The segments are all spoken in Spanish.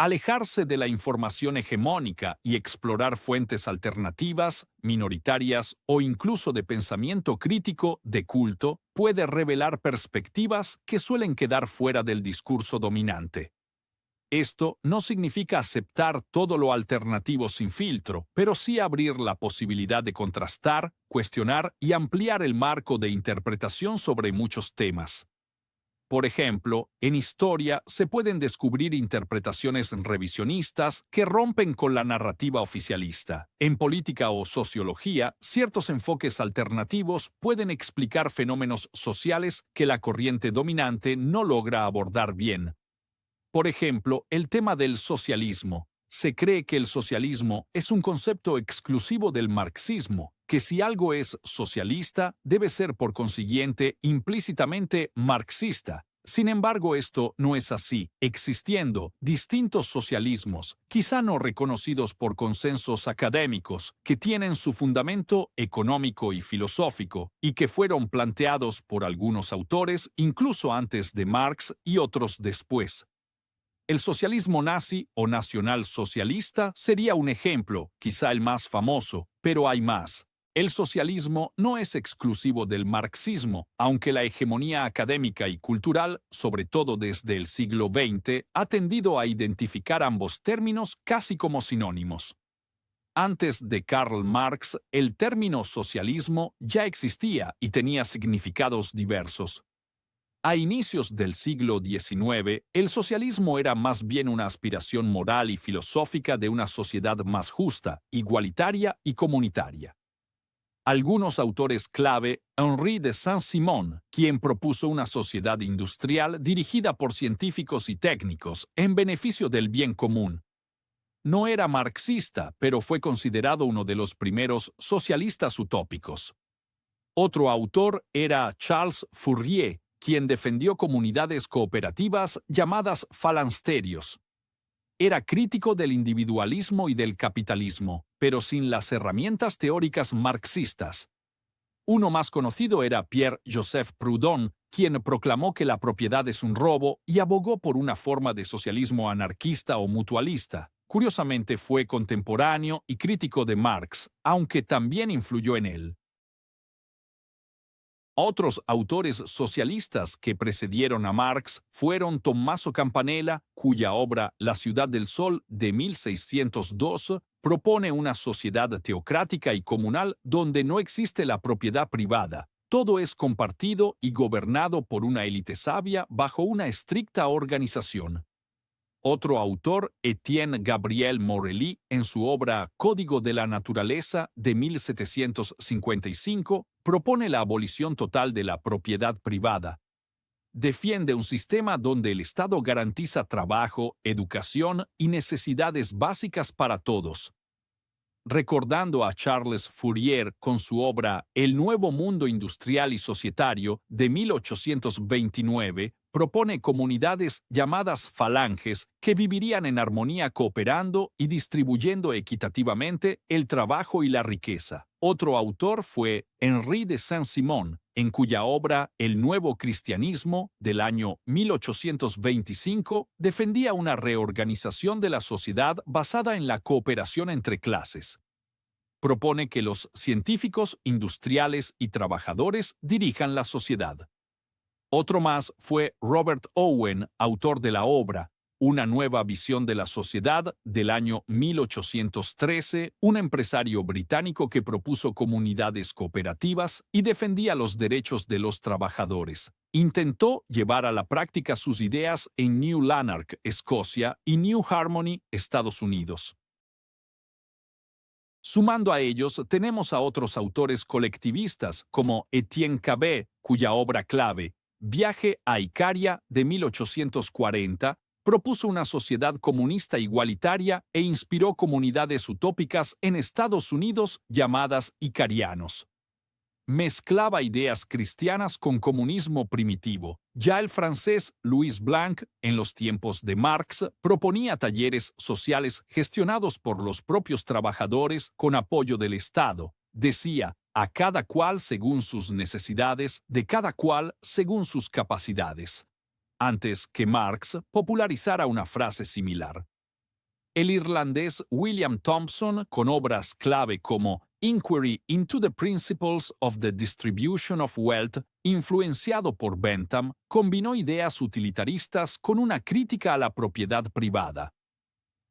Alejarse de la información hegemónica y explorar fuentes alternativas, minoritarias o incluso de pensamiento crítico de culto puede revelar perspectivas que suelen quedar fuera del discurso dominante. Esto no significa aceptar todo lo alternativo sin filtro, pero sí abrir la posibilidad de contrastar, cuestionar y ampliar el marco de interpretación sobre muchos temas. Por ejemplo, en historia se pueden descubrir interpretaciones revisionistas que rompen con la narrativa oficialista. En política o sociología, ciertos enfoques alternativos pueden explicar fenómenos sociales que la corriente dominante no logra abordar bien. Por ejemplo, el tema del socialismo. Se cree que el socialismo es un concepto exclusivo del marxismo, que si algo es socialista, debe ser por consiguiente implícitamente marxista. Sin embargo, esto no es así, existiendo distintos socialismos, quizá no reconocidos por consensos académicos, que tienen su fundamento económico y filosófico, y que fueron planteados por algunos autores incluso antes de Marx y otros después. El socialismo nazi o nacionalsocialista sería un ejemplo, quizá el más famoso, pero hay más. El socialismo no es exclusivo del marxismo, aunque la hegemonía académica y cultural, sobre todo desde el siglo XX, ha tendido a identificar ambos términos casi como sinónimos. Antes de Karl Marx, el término socialismo ya existía y tenía significados diversos. A inicios del siglo XIX, el socialismo era más bien una aspiración moral y filosófica de una sociedad más justa, igualitaria y comunitaria. Algunos autores clave, Henri de Saint-Simon, quien propuso una sociedad industrial dirigida por científicos y técnicos en beneficio del bien común. No era marxista, pero fue considerado uno de los primeros socialistas utópicos. Otro autor era Charles Fourier, quien defendió comunidades cooperativas llamadas falansterios. Era crítico del individualismo y del capitalismo, pero sin las herramientas teóricas marxistas. Uno más conocido era Pierre-Joseph Proudhon, quien proclamó que la propiedad es un robo y abogó por una forma de socialismo anarquista o mutualista. Curiosamente fue contemporáneo y crítico de Marx, aunque también influyó en él. Otros autores socialistas que precedieron a Marx fueron Tommaso Campanella, cuya obra La ciudad del sol de 1602 propone una sociedad teocrática y comunal donde no existe la propiedad privada. Todo es compartido y gobernado por una élite sabia bajo una estricta organización. Otro autor, Étienne Gabriel Morelly, en su obra Código de la Naturaleza de 1755, propone la abolición total de la propiedad privada. Defiende un sistema donde el Estado garantiza trabajo, educación y necesidades básicas para todos. Recordando a Charles Fourier con su obra El nuevo mundo industrial y societario de 1829, propone comunidades llamadas falanges que vivirían en armonía cooperando y distribuyendo equitativamente el trabajo y la riqueza. Otro autor fue Henri de Saint-Simon, en cuya obra El nuevo cristianismo del año 1825 defendía una reorganización de la sociedad basada en la cooperación entre clases. Propone que los científicos, industriales y trabajadores dirijan la sociedad. Otro más fue Robert Owen, autor de la obra Una nueva visión de la sociedad del año 1813, un empresario británico que propuso comunidades cooperativas y defendía los derechos de los trabajadores. Intentó llevar a la práctica sus ideas en New Lanark, Escocia, y New Harmony, Estados Unidos. Sumando a ellos, tenemos a otros autores colectivistas como Etienne Cabet, cuya obra clave, Viaje a Icaria de 1840, propuso una sociedad comunista igualitaria e inspiró comunidades utópicas en Estados Unidos llamadas icarianos. Mezclaba ideas cristianas con comunismo primitivo. Ya el francés Louis Blanc, en los tiempos de Marx, proponía talleres sociales gestionados por los propios trabajadores con apoyo del Estado. Decía, a cada cual según sus necesidades, de cada cual según sus capacidades. Antes que Marx popularizara una frase similar. El irlandés William Thompson, con obras clave como Inquiry into the Principles of the Distribution of Wealth, influenciado por Bentham, combinó ideas utilitaristas con una crítica a la propiedad privada.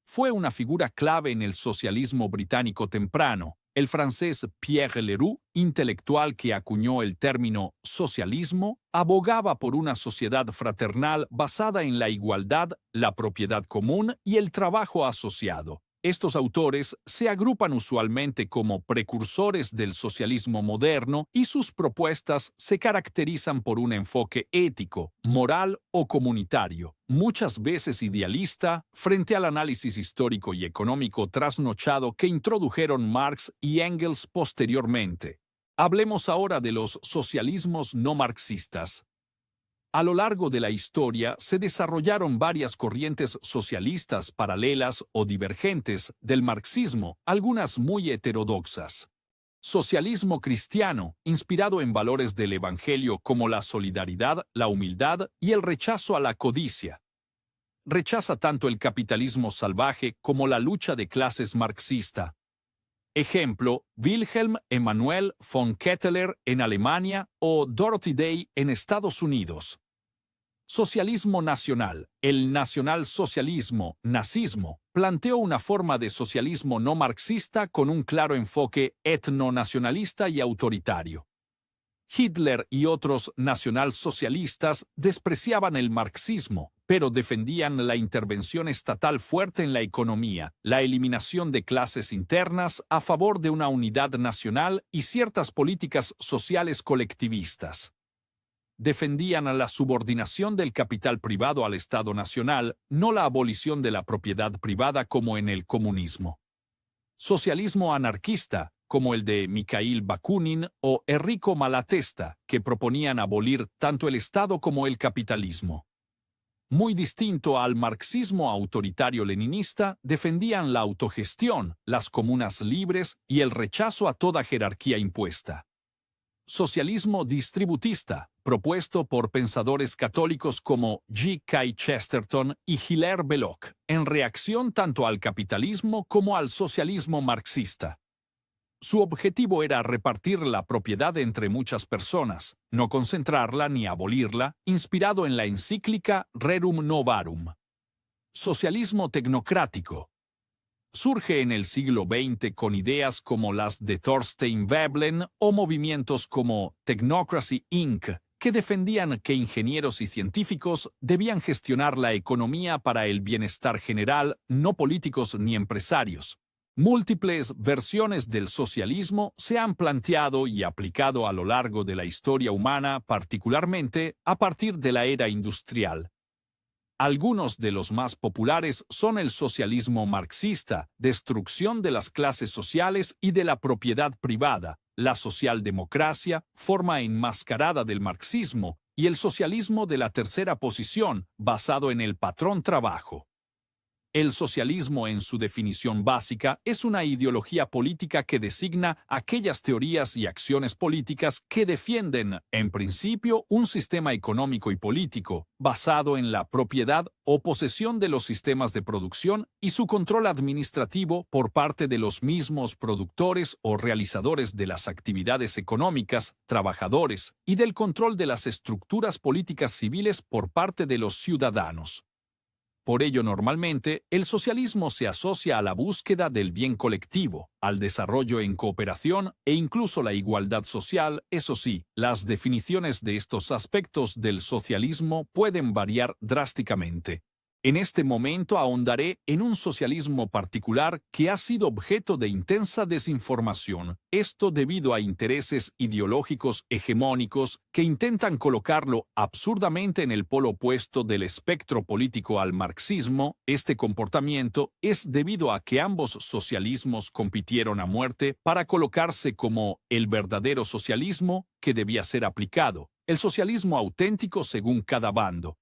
Fue una figura clave en el socialismo británico temprano. El francés Pierre Leroux, intelectual que acuñó el término socialismo, abogaba por una sociedad fraternal basada en la igualdad, la propiedad común y el trabajo asociado. Estos autores se agrupan usualmente como precursores del socialismo moderno y sus propuestas se caracterizan por un enfoque ético, moral o comunitario, muchas veces idealista, frente al análisis histórico y económico trasnochado que introdujeron Marx y Engels posteriormente. Hablemos ahora de los socialismos no marxistas. A lo largo de la historia se desarrollaron varias corrientes socialistas paralelas o divergentes del marxismo, algunas muy heterodoxas. Socialismo cristiano, inspirado en valores del Evangelio como la solidaridad, la humildad y el rechazo a la codicia. Rechaza tanto el capitalismo salvaje como la lucha de clases marxista. Ejemplo, Wilhelm Emanuel von Ketteler en Alemania o Dorothy Day en Estados Unidos. Socialismo nacional. El nacionalsocialismo, nazismo, planteó una forma de socialismo no marxista con un claro enfoque etnonacionalista y autoritario. Hitler y otros nacionalsocialistas despreciaban el marxismo, pero defendían la intervención estatal fuerte en la economía, la eliminación de clases internas a favor de una unidad nacional y ciertas políticas sociales colectivistas. Defendían a la subordinación del capital privado al Estado nacional, no la abolición de la propiedad privada como en el comunismo. Socialismo anarquista, como el de Mikhail Bakunin o Enrico Malatesta, que proponían abolir tanto el Estado como el capitalismo. Muy distinto al marxismo autoritario-leninista, defendían la autogestión, las comunas libres y el rechazo a toda jerarquía impuesta. Socialismo distributista, propuesto por pensadores católicos como G. K. Chesterton y Hilaire Belloc, en reacción tanto al capitalismo como al socialismo marxista. Su objetivo era repartir la propiedad entre muchas personas, no concentrarla ni abolirla, inspirado en la encíclica Rerum Novarum. Socialismo tecnocrático. Surge en el siglo XX con ideas como las de Thorstein Veblen o movimientos como Technocracy Inc., que defendían que ingenieros y científicos debían gestionar la economía para el bienestar general, no políticos ni empresarios. Múltiples versiones del socialismo se han planteado y aplicado a lo largo de la historia humana, particularmente a partir de la era industrial. Algunos de los más populares son el socialismo marxista, destrucción de las clases sociales y de la propiedad privada, la socialdemocracia, forma enmascarada del marxismo, y el socialismo de la tercera posición, basado en el patrón trabajo. El socialismo, en su definición básica, es una ideología política que designa aquellas teorías y acciones políticas que defienden, en principio, un sistema económico y político, basado en la propiedad o posesión de los sistemas de producción y su control administrativo por parte de los mismos productores o realizadores de las actividades económicas, trabajadores, y del control de las estructuras políticas civiles por parte de los ciudadanos. Por ello, normalmente, el socialismo se asocia a la búsqueda del bien colectivo, al desarrollo en cooperación e incluso la igualdad social. Eso sí, las definiciones de estos aspectos del socialismo pueden variar drásticamente. En este momento ahondaré en un socialismo particular que ha sido objeto de intensa desinformación, esto debido a intereses ideológicos hegemónicos que intentan colocarlo absurdamente en el polo opuesto del espectro político al marxismo. Este comportamiento es debido a que ambos socialismos compitieron a muerte para colocarse como el verdadero socialismo que debía ser aplicado, el socialismo auténtico según cada bando.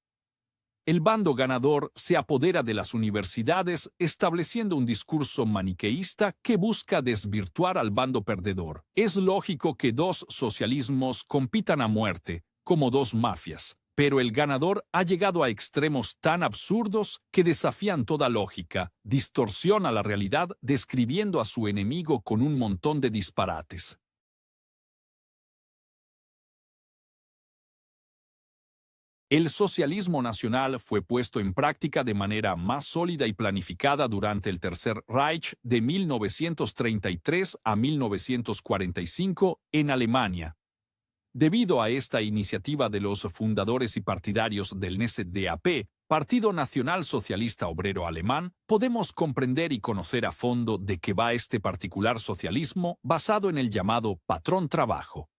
El bando ganador se apodera de las universidades estableciendo un discurso maniqueísta que busca desvirtuar al bando perdedor. Es lógico que dos socialismos compitan a muerte, como dos mafias, Pero el ganador ha llegado a extremos tan absurdos que desafían toda lógica, distorsiona la realidad describiendo a su enemigo con un montón de disparates. El socialismo nacional fue puesto en práctica de manera más sólida y planificada durante el Tercer Reich de 1933 a 1945 en Alemania. Debido a esta iniciativa de los fundadores y partidarios del NSDAP, Partido Nacional Socialista Obrero Alemán, podemos comprender y conocer a fondo de qué va este particular socialismo basado en el llamado patrón-trabajo.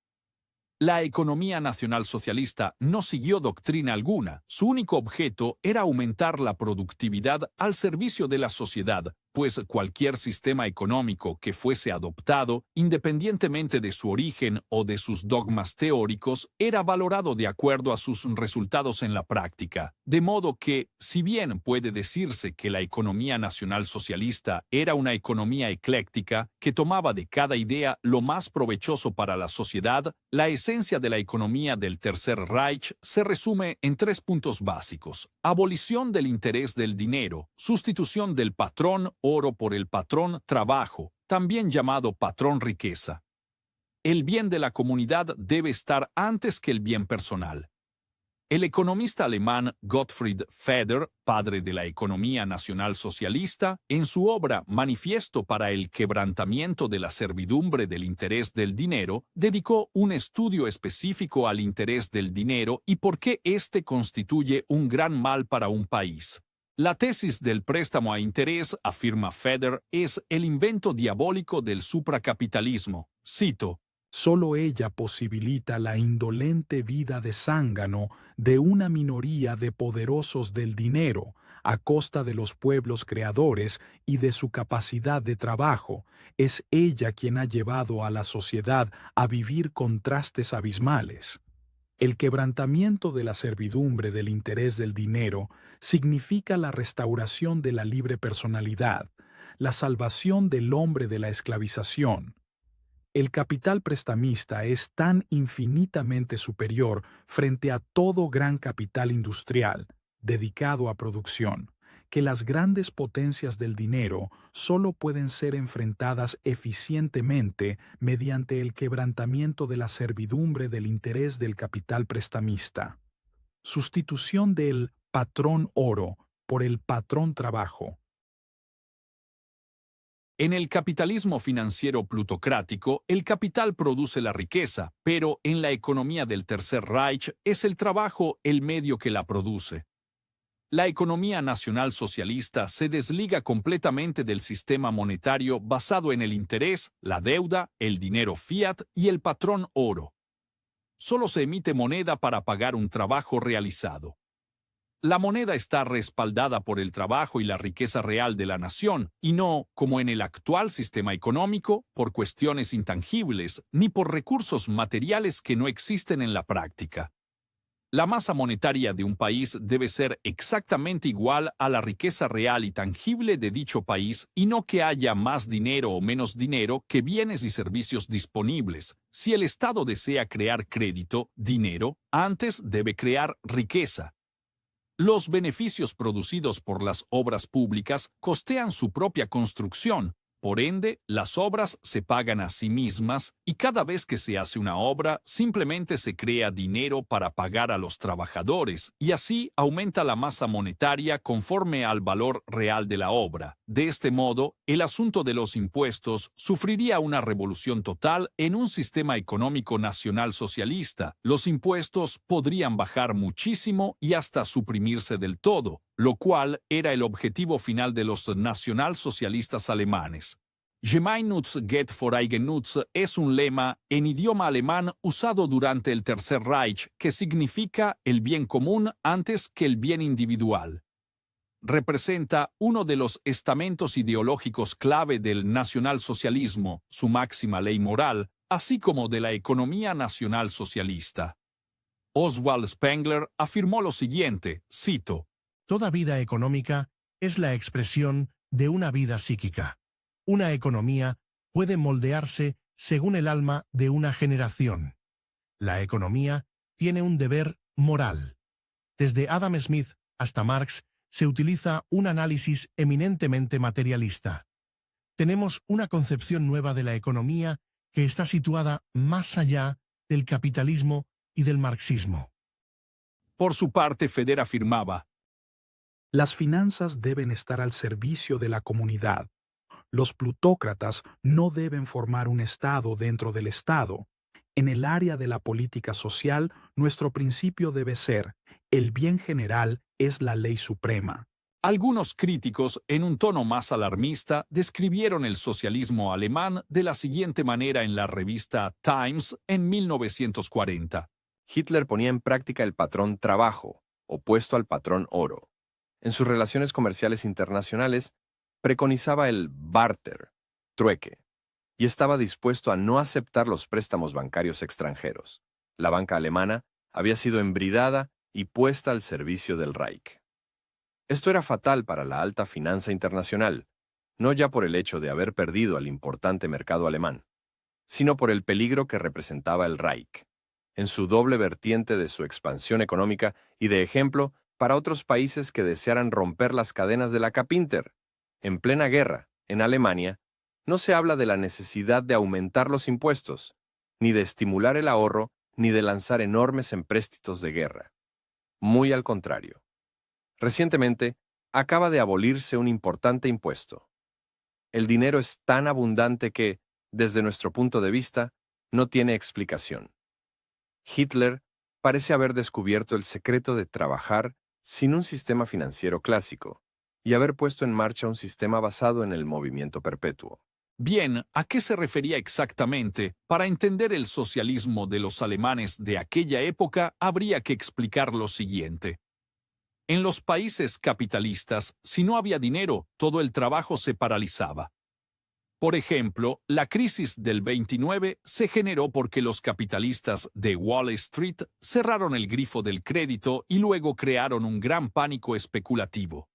La economía nacionalsocialista no siguió doctrina alguna, su único objeto era aumentar la productividad al servicio de la sociedad, pues cualquier sistema económico que fuese adoptado, independientemente de su origen o de sus dogmas teóricos, era valorado de acuerdo a sus resultados en la práctica. De modo que, si bien puede decirse que la economía nacionalsocialista era una economía ecléctica que tomaba de cada idea lo más provechoso para la sociedad, la esencia de la economía del Tercer Reich se resume en 3 puntos básicos: abolición del interés del dinero, sustitución del patrón oro por el patrón trabajo, también llamado patrón riqueza. El bien de la comunidad debe estar antes que el bien personal. El economista alemán Gottfried Feder, padre de la economía nacionalsocialista, en su obra Manifiesto para el quebrantamiento de la servidumbre del interés del dinero, dedicó un estudio específico al interés del dinero y por qué éste constituye un gran mal para un país. La tesis del préstamo a interés, afirma Feder, es el invento diabólico del supracapitalismo. Cito: solo ella posibilita la indolente vida de zángano de una minoría de poderosos del dinero, a costa de los pueblos creadores y de su capacidad de trabajo. Es ella quien ha llevado a la sociedad a vivir contrastes abismales. El quebrantamiento de la servidumbre del interés del dinero significa la restauración de la libre personalidad, la salvación del hombre de la esclavización. El capital prestamista es tan infinitamente superior frente a todo gran capital industrial, dedicado a producción, que las grandes potencias del dinero solo pueden ser enfrentadas eficientemente mediante el quebrantamiento de la servidumbre del interés del capital prestamista. Sustitución del patrón oro por el patrón trabajo. En el capitalismo financiero plutocrático, el capital produce la riqueza, pero en la economía del Tercer Reich es el trabajo el medio que la produce. La economía nacional socialista se desliga completamente del sistema monetario basado en el interés, la deuda, el dinero fiat y el patrón oro. Solo se emite moneda para pagar un trabajo realizado. La moneda está respaldada por el trabajo y la riqueza real de la nación, y no, como en el actual sistema económico, por cuestiones intangibles, ni por recursos materiales que no existen en la práctica. La masa monetaria de un país debe ser exactamente igual a la riqueza real y tangible de dicho país y no que haya más dinero o menos dinero que bienes y servicios disponibles. Si el Estado desea crear crédito, dinero, antes debe crear riqueza. Los beneficios producidos por las obras públicas costean su propia construcción. Por ende, las obras se pagan a sí mismas y cada vez que se hace una obra, simplemente se crea dinero para pagar a los trabajadores y así aumenta la masa monetaria conforme al valor real de la obra. De este modo, el asunto de los impuestos sufriría una revolución total en un sistema económico nacional socialista. Los impuestos podrían bajar muchísimo y hasta suprimirse del todo, lo cual era el objetivo final de los nacionalsocialistas alemanes. Gemeinnütz geht vor Eigennutz es un lema en idioma alemán usado durante el Tercer Reich que significa el bien común antes que el bien individual. Representa uno de los estamentos ideológicos clave del nacionalsocialismo, su máxima ley moral, así como de la economía nacionalsocialista. Oswald Spengler afirmó lo siguiente, cito: toda vida económica es la expresión de una vida psíquica. Una economía puede moldearse según el alma de una generación. La economía tiene un deber moral. Desde Adam Smith hasta Marx se utiliza un análisis eminentemente materialista. Tenemos una concepción nueva de la economía que está situada más allá del capitalismo y del marxismo. Por su parte, Feder afirmaba: Las finanzas deben estar al servicio de la comunidad. Los plutócratas no deben formar un Estado dentro del Estado. En el área de la política social, nuestro principio debe ser: el bien general es la ley suprema. Algunos críticos, en un tono más alarmista, describieron el socialismo alemán de la siguiente manera en la revista Times en 1940. Hitler ponía en práctica el patrón trabajo, opuesto al patrón oro. En sus relaciones comerciales internacionales, preconizaba el barter, trueque, y estaba dispuesto a no aceptar los préstamos bancarios extranjeros. La banca alemana había sido embridada y puesta al servicio del Reich. Esto era fatal para la alta finanza internacional, no ya por el hecho de haber perdido al importante mercado alemán, sino por el peligro que representaba el Reich, en su doble vertiente de su expansión económica y de ejemplo para otros países que desearan romper las cadenas de la Kapinter. En plena guerra, en Alemania, no se habla de la necesidad de aumentar los impuestos, ni de estimular el ahorro, ni de lanzar enormes empréstitos de guerra. Muy al contrario. Recientemente, acaba de abolirse un importante impuesto. El dinero es tan abundante que, desde nuestro punto de vista, no tiene explicación. Hitler parece haber descubierto el secreto de trabajar sin un sistema financiero clásico y haber puesto en marcha un sistema basado en el movimiento perpetuo. Bien, ¿a qué se refería exactamente? Para entender el socialismo de los alemanes de aquella época, habría que explicar lo siguiente. En los países capitalistas, si no había dinero, todo el trabajo se paralizaba. Por ejemplo, la crisis del 29 se generó porque los capitalistas de Wall Street cerraron el grifo del crédito y luego crearon un gran pánico especulativo.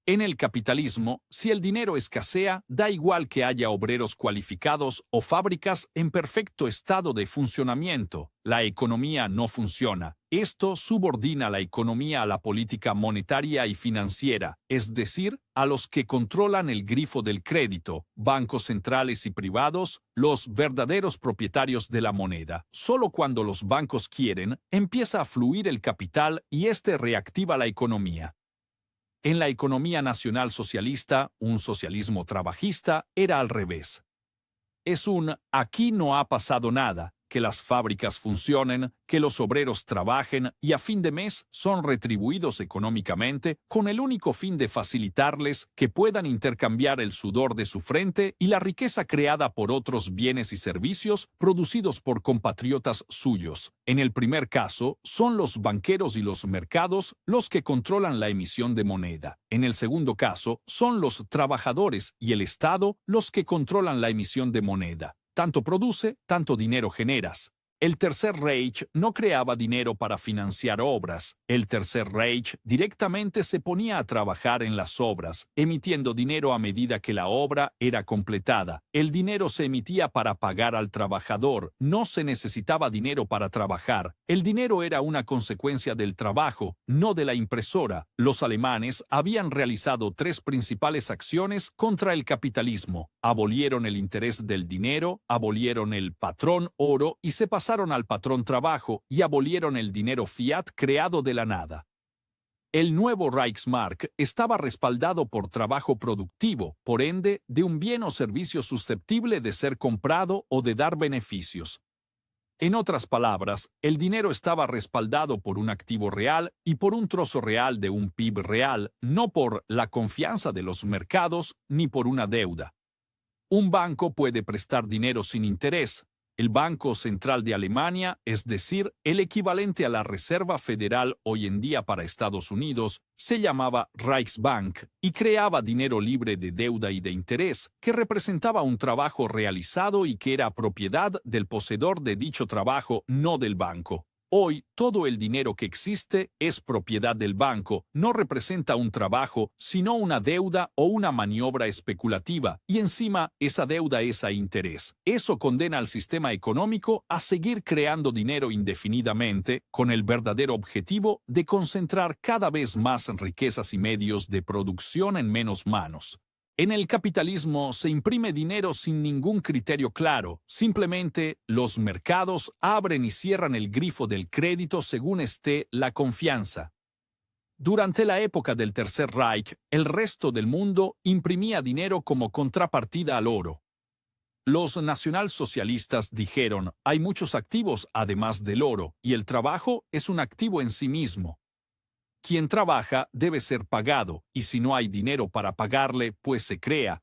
En el capitalismo, si el dinero escasea, da igual que haya obreros cualificados o fábricas en perfecto estado de funcionamiento. La economía no funciona. Esto subordina la economía a la política monetaria y financiera, es decir, a los que controlan el grifo del crédito, bancos centrales y privados, los verdaderos propietarios de la moneda. Solo cuando los bancos quieren, empieza a fluir el capital y este reactiva la economía. En la economía nacional socialista, un socialismo trabajista, era al revés. Es un aquí no ha pasado nada, que las fábricas funcionen, que los obreros trabajen y a fin de mes son retribuidos económicamente con el único fin de facilitarles que puedan intercambiar el sudor de su frente y la riqueza creada por otros bienes y servicios producidos por compatriotas suyos. En el primer caso, son los banqueros y los mercados los que controlan la emisión de moneda. En el segundo caso, son los trabajadores y el Estado los que controlan la emisión de moneda. Tanto produce, tanto dinero generas. El Tercer Reich no creaba dinero para financiar obras. El Tercer Reich directamente se ponía a trabajar en las obras, emitiendo dinero a medida que la obra era completada. El dinero se emitía para pagar al trabajador. No se necesitaba dinero para trabajar. El dinero era una consecuencia del trabajo, no de la impresora. Los alemanes habían realizado 3 principales acciones contra el capitalismo. Abolieron el interés del dinero, abolieron el patrón oro y se pasaron al patrón trabajo y abolieron el dinero fiat creado de la nada. El nuevo Reichsmark estaba respaldado por trabajo productivo, por ende, de un bien o servicio susceptible de ser comprado o de dar beneficios. En otras palabras, el dinero estaba respaldado por un activo real y por un trozo real de un PIB real, no por la confianza de los mercados ni por una deuda. Un banco puede prestar dinero sin interés. El Banco Central de Alemania, es decir, el equivalente a la Reserva Federal hoy en día para Estados Unidos, se llamaba Reichsbank y creaba dinero libre de deuda y de interés, que representaba un trabajo realizado y que era propiedad del poseedor de dicho trabajo, no del banco. Hoy, todo el dinero que existe es propiedad del banco, no representa un trabajo, sino una deuda o una maniobra especulativa, y encima esa deuda es a interés. Eso condena al sistema económico a seguir creando dinero indefinidamente, con el verdadero objetivo de concentrar cada vez más riquezas y medios de producción en menos manos. En el capitalismo se imprime dinero sin ningún criterio claro, simplemente los mercados abren y cierran el grifo del crédito según esté la confianza. Durante la época del Tercer Reich, el resto del mundo imprimía dinero como contrapartida al oro. Los nacionalsocialistas dijeron, hay muchos activos además del oro, y el trabajo es un activo en sí mismo. Quien trabaja debe ser pagado, y si no hay dinero para pagarle, pues se crea.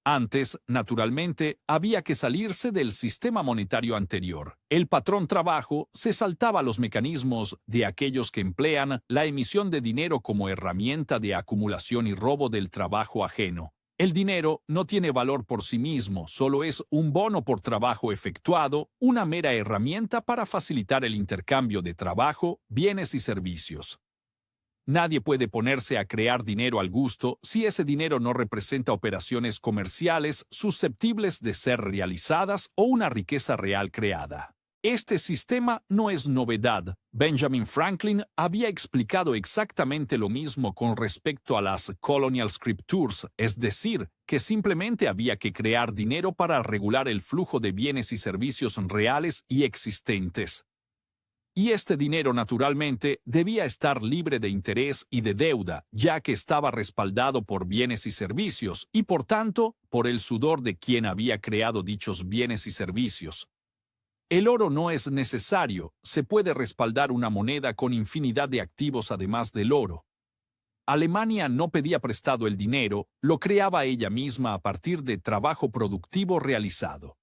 Antes, naturalmente, había que salirse del sistema monetario anterior. El patrón trabajo se saltaba los mecanismos de aquellos que emplean la emisión de dinero como herramienta de acumulación y robo del trabajo ajeno. El dinero no tiene valor por sí mismo, solo es un bono por trabajo efectuado, una mera herramienta para facilitar el intercambio de trabajo, bienes y servicios. Nadie puede ponerse a crear dinero al gusto si ese dinero no representa operaciones comerciales susceptibles de ser realizadas o una riqueza real creada. Este sistema no es novedad. Benjamin Franklin había explicado exactamente lo mismo con respecto a las Colonial Scriptures, es decir, que simplemente había que crear dinero para regular el flujo de bienes y servicios reales y existentes. Y este dinero naturalmente debía estar libre de interés y de deuda, ya que estaba respaldado por bienes y servicios, y por tanto, por el sudor de quien había creado dichos bienes y servicios. El oro no es necesario, se puede respaldar una moneda con infinidad de activos además del oro. Alemania no pedía prestado el dinero, lo creaba ella misma a partir de trabajo productivo realizado.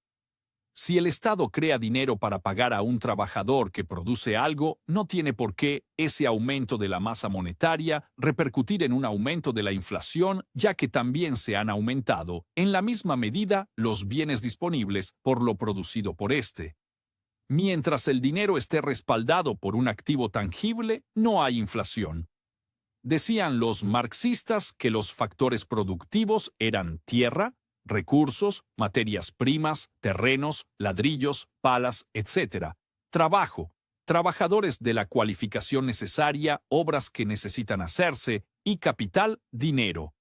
Si el Estado crea dinero para pagar a un trabajador que produce algo, no tiene por qué ese aumento de la masa monetaria repercutir en un aumento de la inflación, ya que también se han aumentado, en la misma medida, los bienes disponibles por lo producido por éste. Mientras el dinero esté respaldado por un activo tangible, no hay inflación. Decían los marxistas que los factores productivos eran tierra, recursos, materias primas, terrenos, ladrillos, palas, etc. Trabajo, trabajadores de la cualificación necesaria, obras que necesitan hacerse, y capital, dinero.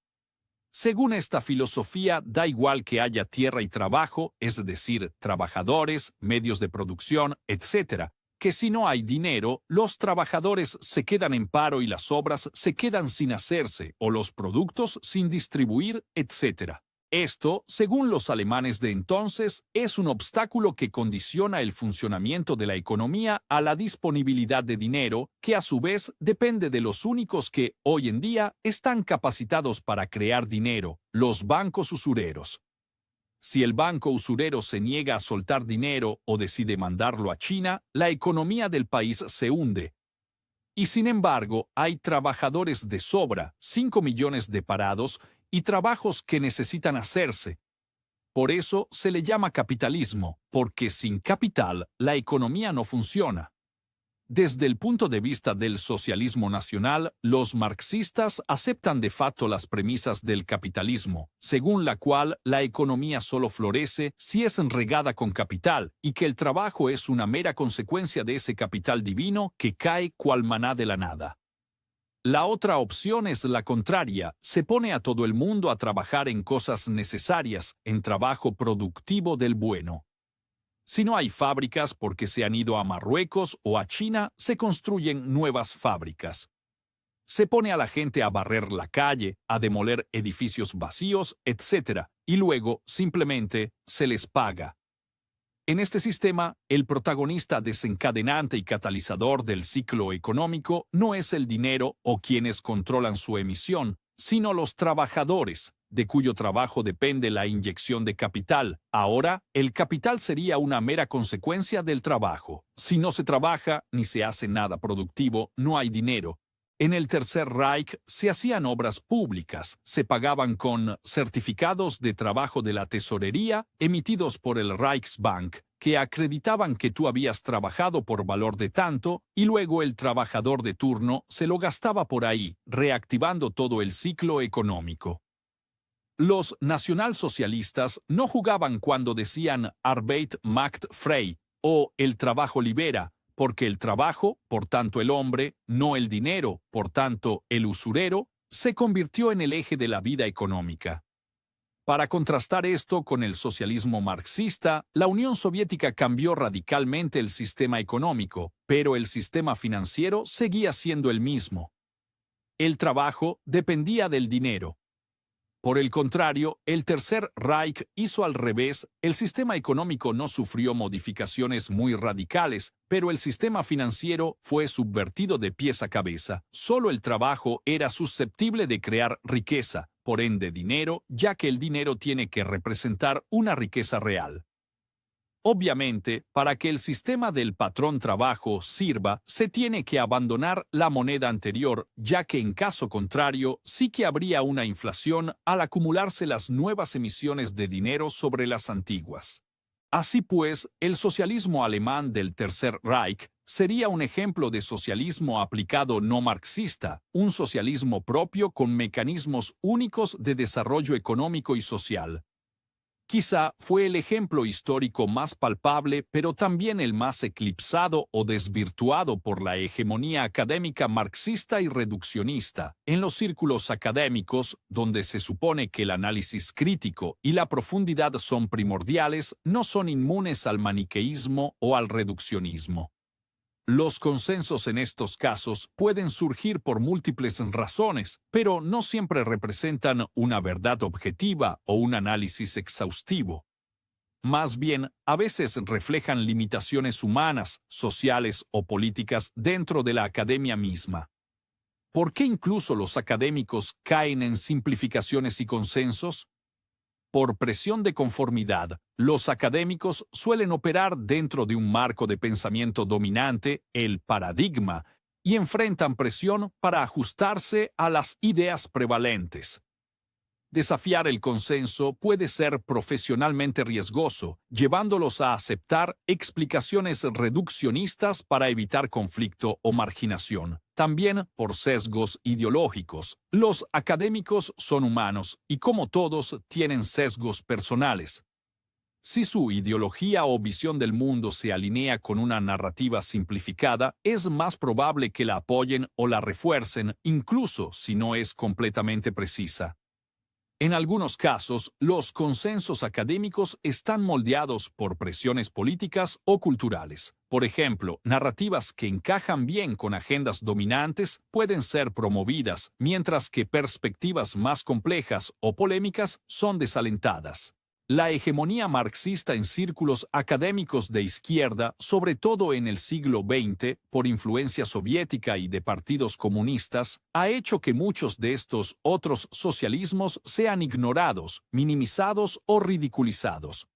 Según esta filosofía, da igual que haya tierra y trabajo, es decir, trabajadores, medios de producción, etc., que si no hay dinero, los trabajadores se quedan en paro y las obras se quedan sin hacerse, o los productos sin distribuir, etc. Esto, según los alemanes de entonces, es un obstáculo que condiciona el funcionamiento de la economía a la disponibilidad de dinero, que a su vez depende de los únicos que, hoy en día, están capacitados para crear dinero, los bancos usureros. Si el banco usurero se niega a soltar dinero o decide mandarlo a China, la economía del país se hunde. Y sin embargo, hay trabajadores de sobra, 5 millones de parados, y trabajos que necesitan hacerse. Por eso se le llama capitalismo, porque sin capital la economía no funciona. Desde el punto de vista del socialismo nacional, los marxistas aceptan de facto las premisas del capitalismo, según la cual la economía solo florece si es regada con capital, y que el trabajo es una mera consecuencia de ese capital divino que cae cual maná de la nada. La otra opción es la contraria, se pone a todo el mundo a trabajar en cosas necesarias, en trabajo productivo del bueno. Si no hay fábricas porque se han ido a Marruecos o a China, se construyen nuevas fábricas. Se pone a la gente a barrer la calle, a demoler edificios vacíos, etc., y luego, simplemente, se les paga. En este sistema, el protagonista desencadenante y catalizador del ciclo económico no es el dinero o quienes controlan su emisión, sino los trabajadores, de cuyo trabajo depende la inyección de capital. Ahora, el capital sería una mera consecuencia del trabajo. Si no se trabaja ni se hace nada productivo, no hay dinero. En el Tercer Reich se hacían obras públicas, se pagaban con certificados de trabajo de la tesorería emitidos por el Reichsbank, que acreditaban que tú habías trabajado por valor de tanto, y luego el trabajador de turno se lo gastaba por ahí, reactivando todo el ciclo económico. Los nacionalsocialistas no jugaban cuando decían Arbeit macht frei o el trabajo libera, porque el trabajo, por tanto el hombre, no el dinero, por tanto el usurero, se convirtió en el eje de la vida económica. Para contrastar esto con el socialismo marxista, la Unión Soviética cambió radicalmente el sistema económico, pero el sistema financiero seguía siendo el mismo. El trabajo dependía del dinero. Por el contrario, el Tercer Reich hizo al revés. El sistema económico no sufrió modificaciones muy radicales, pero el sistema financiero fue subvertido de pies a cabeza. Solo el trabajo era susceptible de crear riqueza, por ende dinero, ya que el dinero tiene que representar una riqueza real. Obviamente, para que el sistema del patrón-trabajo sirva, se tiene que abandonar la moneda anterior, ya que en caso contrario sí que habría una inflación al acumularse las nuevas emisiones de dinero sobre las antiguas. Así pues, el socialismo alemán del Tercer Reich sería un ejemplo de socialismo aplicado no marxista, un socialismo propio con mecanismos únicos de desarrollo económico y social. Quizá fue el ejemplo histórico más palpable, pero también el más eclipsado o desvirtuado por la hegemonía académica marxista y reduccionista. En los círculos académicos, donde se supone que el análisis crítico y la profundidad son primordiales, no son inmunes al maniqueísmo o al reduccionismo. Los consensos en estos casos pueden surgir por múltiples razones, pero no siempre representan una verdad objetiva o un análisis exhaustivo. Más bien, a veces reflejan limitaciones humanas, sociales o políticas dentro de la academia misma. ¿Por qué incluso los académicos caen en simplificaciones y consensos? Por presión de conformidad, los académicos suelen operar dentro de un marco de pensamiento dominante, el paradigma, y enfrentan presión para ajustarse a las ideas prevalentes. Desafiar el consenso puede ser profesionalmente riesgoso, llevándolos a aceptar explicaciones reduccionistas para evitar conflicto o marginación. También por sesgos ideológicos. Los académicos son humanos y, como todos, tienen sesgos personales. Si su ideología o visión del mundo se alinea con una narrativa simplificada, es más probable que la apoyen o la refuercen, incluso si no es completamente precisa. En algunos casos, los consensos académicos están moldeados por presiones políticas o culturales. Por ejemplo, narrativas que encajan bien con agendas dominantes pueden ser promovidas, mientras que perspectivas más complejas o polémicas son desalentadas. La hegemonía marxista en círculos académicos de izquierda, sobre todo en el siglo XX, por influencia soviética y de partidos comunistas, ha hecho que muchos de estos otros socialismos sean ignorados, minimizados o ridiculizados.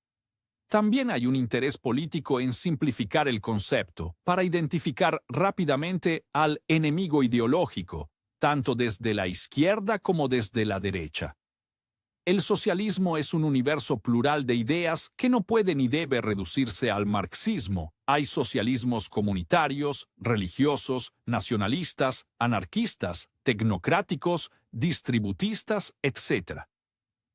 También hay un interés político en simplificar el concepto, para identificar rápidamente al enemigo ideológico, tanto desde la izquierda como desde la derecha. El socialismo es un universo plural de ideas que no puede ni debe reducirse al marxismo. Hay socialismos comunitarios, religiosos, nacionalistas, anarquistas, tecnocráticos, distributistas, etc.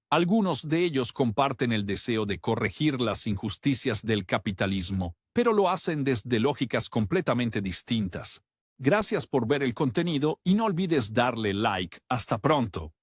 Algunos de ellos comparten el deseo de corregir las injusticias del capitalismo, pero lo hacen desde lógicas completamente distintas. Gracias por ver el contenido y no olvides darle like. Hasta pronto.